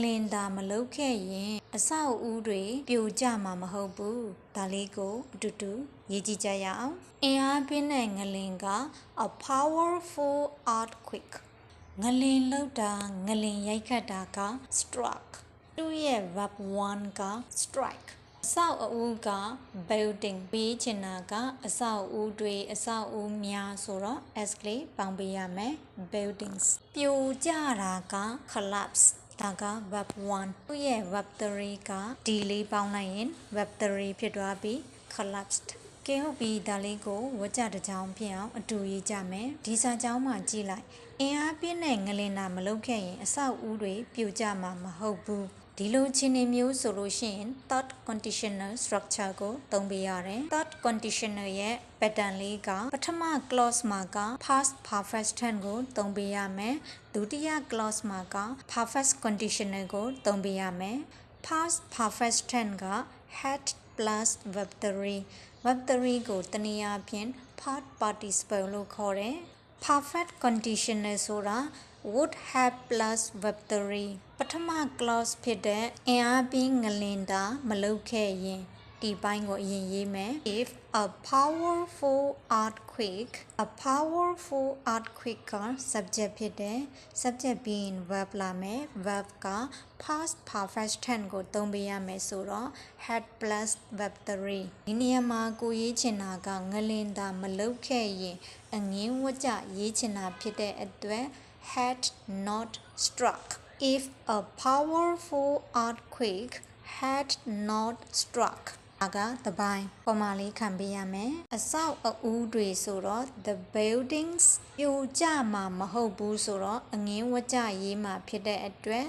လင်တာမလုပ်ခဲ့ရင်အဆောက်အဦတွေပြိုကျမှာမဟုတ်ဘူးဒါလေးကိုအတူတူရေးကြည့်ကြရအောင်အင်အားပြင်းတဲ့ငလင်က a powerful earthquake ငလင်လှုပ်တာငလင်ရိုက်ခတ်တာက struck သူ့ရဲ့ verb 1 က strike အဆောက်အဦက building ပြီးချင်တာကအဆောက်အဦတွေအဆောက်အဦများဆိုတော့ s ကလေးပေါင်းပေးရမယ် buildings ပြိုကျတာက collapse ဒါက verb 1သူ့ရဲ့ verb 3 က d လေးပေါင်းလိုက်ရင် verb 3ဖြစ်သွားပြီး collapsed ကဲဟုတ်ပြီဒါလေးကိုဝကြတစ်ကြောင်းဖြစ်အောင်အတူရေးကြမယ်ဒီစာကြောင်းမှာကြည့်လိုက်အင်အားပြင်းတဲ့ငလင်တာမလုပ်ခဲ့ရင်အဆောက်အဦတွေပြိုကျမှာမဟုတ်ဘူးဒီလိုခြေနေမျိုးဆိုလို့ရှိရင် third conditional structure ကိုသုံးပေးရတယ် third conditional ရဲ့ pattern လေးကပထမ clause မှာက past perfect tense ကိုသုံးပေးရမယ်ဒုတိယ clause မှာက perfect conditional ကိုသုံးပေးရမယ် past perfect tense က had plus verb 3 verb 3ကိုတနည်းအားဖြင့် past participle လို့ခေါ်တယ် perfect conditional ဆိုတာ would have plus verb 3ပထမ clause ဖြစ်တဲ့အင်အားပြင်းငလင်တာမလုပ်ခဲ့ရင်ဒီပိုင်းကိုအရင်ရေးမယ် if a powerful earthquake က subject ဖြစ်တယ် subject ပြီးရင် verb လာမယ် verb က past perfect tense ကိုသုံးပေးရမယ်ဆိုတော့ had plus verb 3ဒီနေရာမှာကိုရေးချင်တာကငလင်တာမလုပ်ခဲ့ရင်အငင်းဝကြရေးချင်တာဖြစ်တဲ့အတွက် had not struck if a powerful earthquake had not struck ကတပိုင်းပုံမှန်လေးခံပေးရမယ်အဆောက်အဦတွေဆိုတော့ the buildings ပြိုကျမှာမဟုတ်ဘူးဆိုတော့အငင်းဝကြရေးမှာဖြစ်တဲ့အတွက်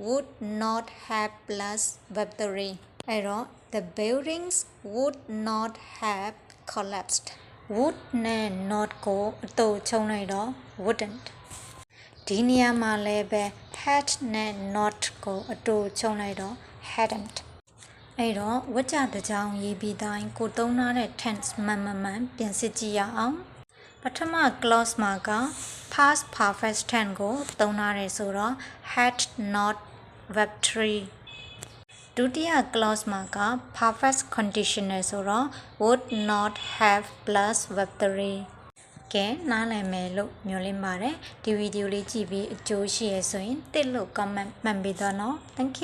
would not have plus verb 3အဲ့တော့ the buildings would not have collapsed would နဲ့ not ကိုအတူချုံလိုက်တော့ wouldn't ဒီနေရာမှာလည်းပဲ had နဲ့ not ကိုအတူချုံလိုက်တော့ hadn'tအဲ့တော့ဝကြတစ်ကြောင်းရေးပြီးတိုင်းကိုသုံးထားတဲ့ tense မှန်ပြန်စစ်ကြည့်ရအောင်ပထမ clause မှာက past perfect tense ကိုသုံးထားတယ်ဆိုတော့ had not verb 3ဒုတိယ clause မှာက perfect conditional ဆိုတော့ would not have plus verb 3ကဲနားလည်မယ်လို့မျှော်လင့်ပါတယ်ဒီဗီဒီယိုလေးကြည့်ပြီးအကျိုးရှိရဆိုရင်တစ်လို့ comment မှန်ပေးတော့နော် thank you